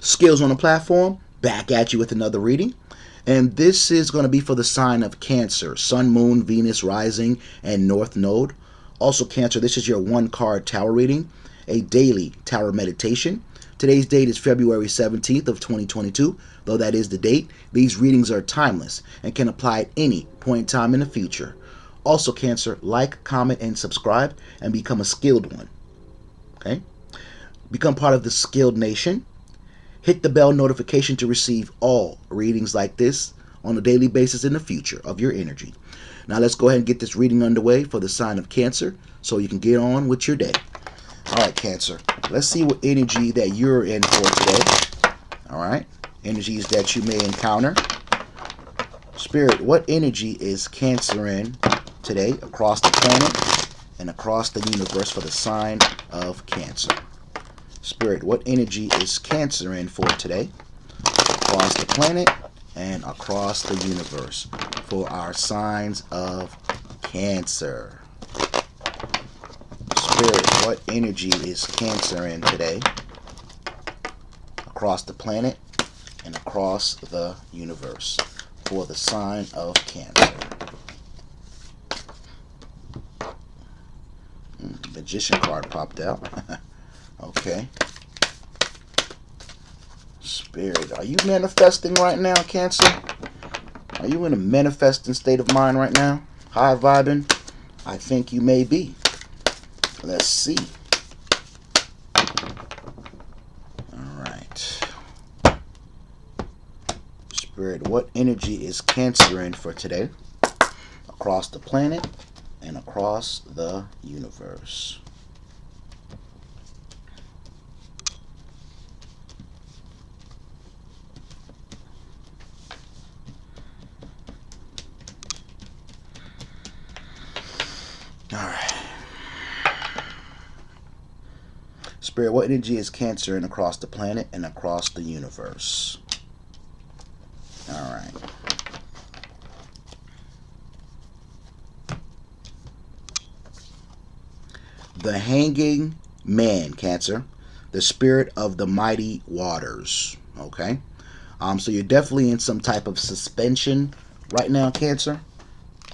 Skills on the platform, back at you with another reading. And this is going to be for the sign of Cancer, Sun, Moon, Venus, Rising, and North Node. Also, Cancer, this is your one card tarot reading, a daily tarot meditation. Today's date is February 17th of 2022. Though that is the date, these readings are timeless and can apply at any point in time in the future. Also, Cancer, like, comment, and subscribe and become a skilled one. Okay? Become part of the Skilled Nation. Hit the bell notification to receive all readings like this on a daily basis in the future of your energy. Now let's go ahead and get this reading underway for the sign of Cancer so you can get on with your day. All right, Cancer. Let's see what energy that you're in for today. All right. Energies that you may encounter. Spirit, what energy is Cancer in today across the planet and across the universe for the sign of Cancer? Spirit, what energy is Cancer in for today across the planet and across the universe for our signs of Cancer? Spirit, what energy is Cancer in today across the planet and across the universe for the sign of Cancer? Magician card popped out. Okay. Spirit, are you manifesting right now, Cancer? Are you in a manifesting state of mind right now? High vibing? I think you may be. Let's see. Alright. Spirit, what energy is Cancer in for today? Across the planet and across the universe. Alright. Spirit, what energy is Cancer in across the planet and across the universe? Alright. The Hanging Man, Cancer. The spirit of the mighty waters. Okay. So you're definitely in some type of suspension right now, Cancer.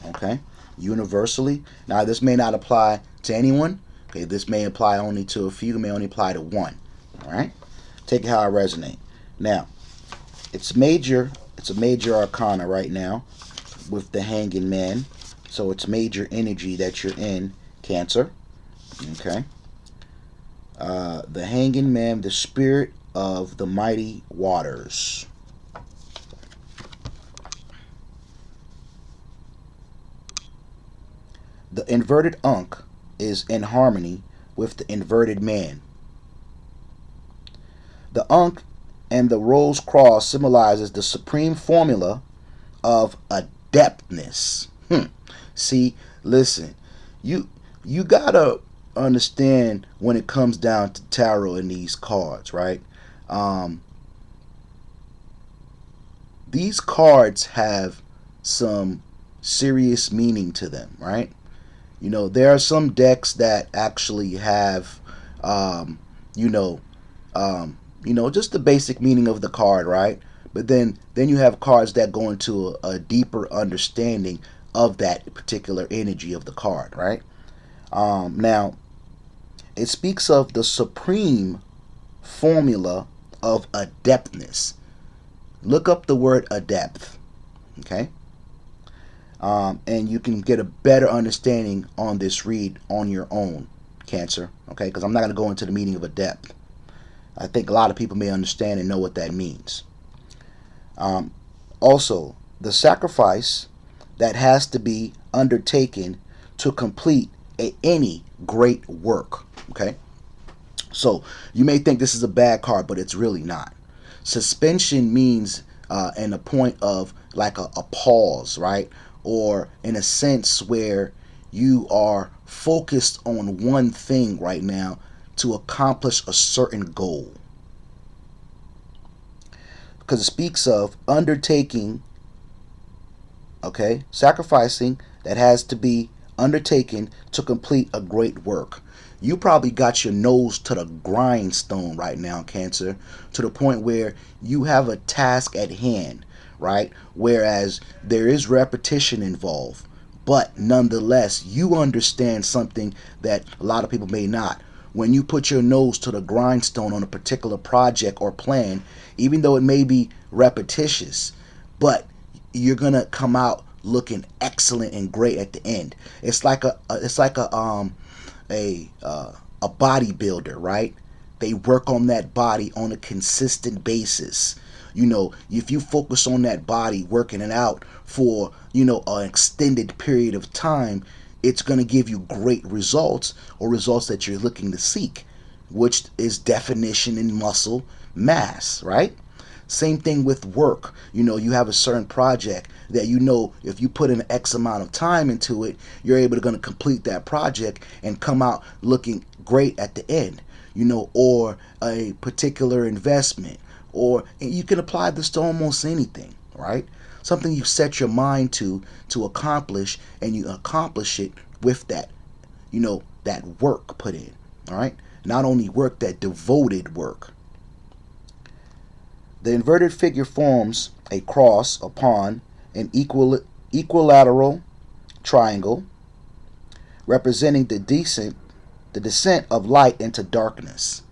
Okay. Universally. Now, this may not apply to anyone. Okay, this may apply only to a few, may only apply to one. All right, take it how it resonates. Now, it's a major arcana right now with the Hanging Man, so it's major energy that you're in, Cancer. Okay, the Hanging Man, the spirit of the mighty waters. The inverted Ankh is in harmony with the inverted man. The Ankh and the rose cross symbolizes the supreme formula of adeptness. See, listen, you gotta understand when it comes down to tarot and these cards, right? These cards have some serious meaning to them, right? You know, there are some decks that actually have, just the basic meaning of the card, right? But then you have cards that go into a deeper understanding of that particular energy of the card, right? Now, it speaks of the supreme formula of adeptness. Look up the word adept, okay? And you can get a better understanding on this read on your own, Cancer, okay? Because I'm not going to go into the meaning of adept. I think a lot of people may understand and know what that means. Also, the sacrifice that has to be undertaken to complete any great work, okay? So you may think this is a bad card, but it's really not. Suspension means in a point of like a pause, right? Or in a sense where you are focused on one thing right now to accomplish a certain goal. Because it speaks of undertaking, okay, sacrificing that has to be undertaken to complete a great work. You probably got your nose to the grindstone right now, Cancer, to the point where you have a task at hand, right? Whereas there is repetition involved, but nonetheless, you understand something that a lot of people may not. When you put your nose to the grindstone on a particular project or plan, even though it may be repetitious, but you're gonna come out looking excellent and great at the end. It's like a bodybuilder, right? They work on that body on a consistent basis. If you focus on that body working it out for an extended period of time, it's going to give you great results, or results that you're looking to seek, which is definition in muscle mass, right? Same thing with work. You have a certain project that if you put in X amount of time into it, you're able to going to complete that project and come out looking great at the end. Or a particular investment, or you can apply this to almost anything, right? Something you set your mind to accomplish, and you accomplish it with that work put in, all right? Not only work, that devoted work. The inverted figure forms a cross upon an equilateral triangle, representing the descent of light into darkness.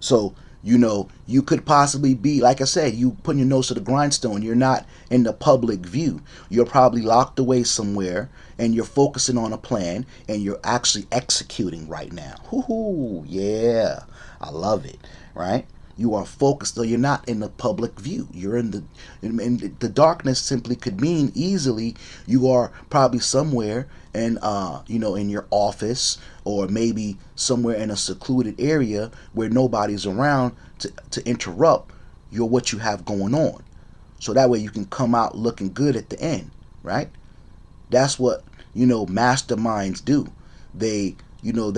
So, you could possibly be, like I said, you putting your nose to the grindstone. You're not in the public view. You're probably locked away somewhere, and you're focusing on a plan, and you're actually executing right now. Hoo-hoo, yeah, I love it, right? You are focused, though you're not in the public view. You're in the darkness. Simply could mean easily you are probably somewhere in your office, or maybe somewhere in a secluded area where nobody's around to interrupt what you have going on. So that way you can come out looking good at the end, right? That's what masterminds do. They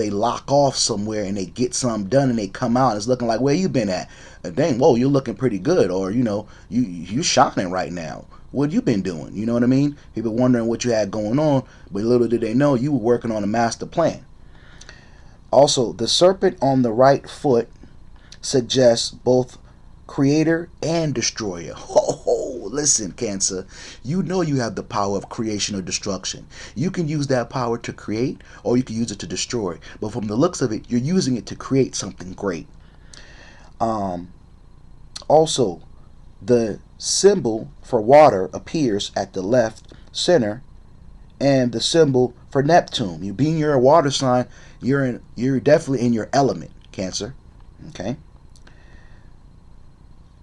lock off somewhere and they get something done, and they come out and it's looking like, where you been at? Dang, whoa, you're looking pretty good, or you shining right now. What you been doing? You know what I mean? People wondering what you had going on, but little did they know you were working on a master plan. Also, the serpent on the right foot suggests both creator and destroyer. Oh, listen, Cancer. You have the power of creation or destruction. You can use that power to create, or you can use it to destroy. But from the looks of it, you're using it to create something great. Also, the symbol for water appears at the left center, and the symbol for Neptune. You being you're a water sign, you're definitely in your element, Cancer. Okay?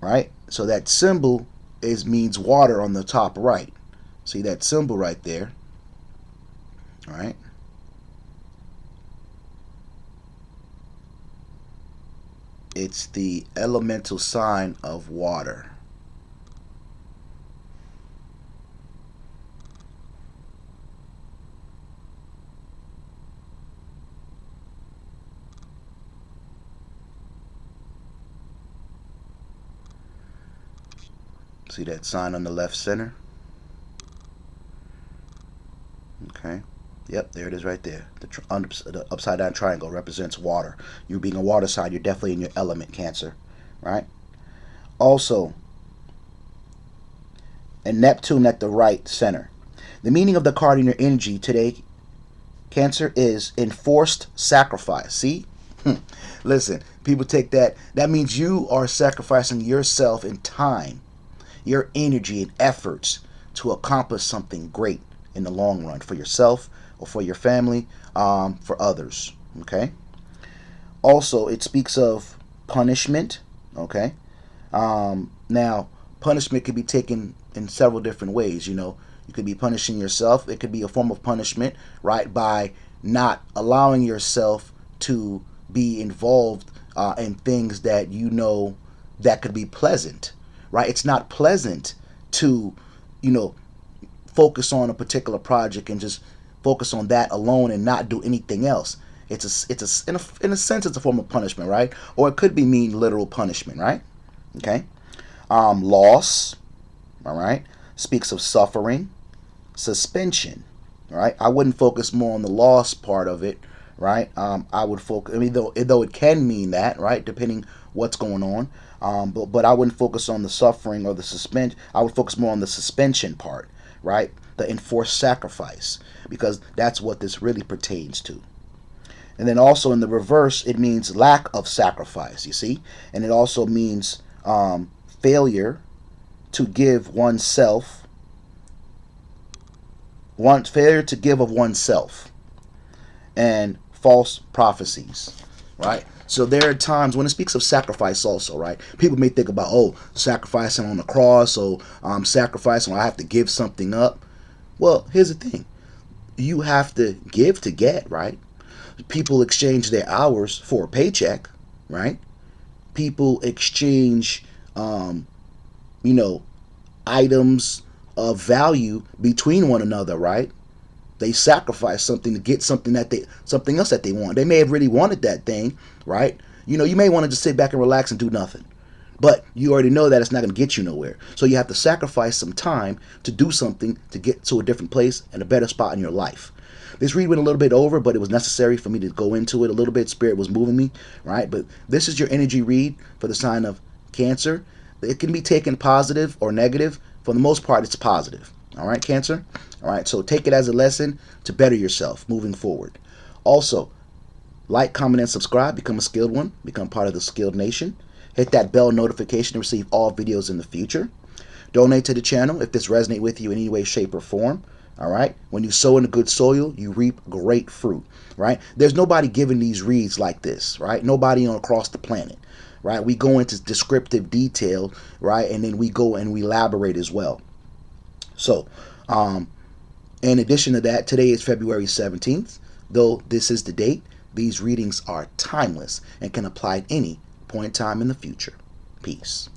Right? So that symbol means water on the top right. See that symbol right there? All right? It's the elemental sign of water. See that sign on the left center? Okay. Yep, there it is right there. The upside down triangle represents water. You being a water sign, you're definitely in your element, Cancer. Right? Also, and Neptune at the right center. The meaning of the card in your energy today, Cancer, is enforced sacrifice. See? Listen, people take that. That means you are sacrificing yourself in time, your energy and efforts to accomplish something great in the long run for yourself or for your family, for others. Okay. Also, it speaks of punishment. Okay. Now, punishment can be taken in several different ways. You could be punishing yourself. It could be a form of punishment, right, by not allowing yourself to be involved in things that that could be pleasant, right? It's not pleasant to, you know, focus on a particular project and just focus on that alone and not do anything else. In a sense, it's a form of punishment, right? Or it could be mean literal punishment, right? Okay. Loss, all right, speaks of suffering, suspension, all right. I wouldn't focus more on the loss part of it, right? I would focus. I mean, though it can mean that, right, depending what's going on. But I wouldn't focus on the suffering or the suspension. I would focus more on the suspension part, right? The enforced sacrifice, because that's what this really pertains to. And then also in the reverse, it means lack of sacrifice. You see, and it also means failure to give oneself, failure to give of oneself, and false prophecies, right? So there are times when it speaks of sacrifice also, right? People may think about, oh, sacrificing on the cross, or sacrificing, I have to give something up. Well, here's the thing. You have to give to get, right? People exchange their hours for a paycheck, right? People exchange, you know, items of value between one another, right? They sacrifice something to get something else that they want. They may have really wanted that thing, right? You may want to just sit back and relax and do nothing. But you already know that it's not going to get you nowhere. So you have to sacrifice some time to do something to get to a different place and a better spot in your life. This read went a little bit over, but it was necessary for me to go into it a little bit. Spirit was moving me, right? But this is your energy read for the sign of Cancer. It can be taken positive or negative. For the most part, it's positive. All right, Cancer? All right, so take it as a lesson to better yourself moving forward. Also, like, comment, and subscribe. Become a skilled one. Become part of the skilled nation. Hit that bell notification to receive all videos in the future. Donate to the channel if this resonates with you in any way, shape, or form. All right. When you sow into good soil, you reap great fruit. Right. There's nobody giving these reads like this. Right. Nobody on across the planet. Right. We go into descriptive detail. Right. And then we go and we elaborate as well. So, in addition to that, today is February 17th. Though this is the date, these readings are timeless and can apply at any point in time in the future. Peace.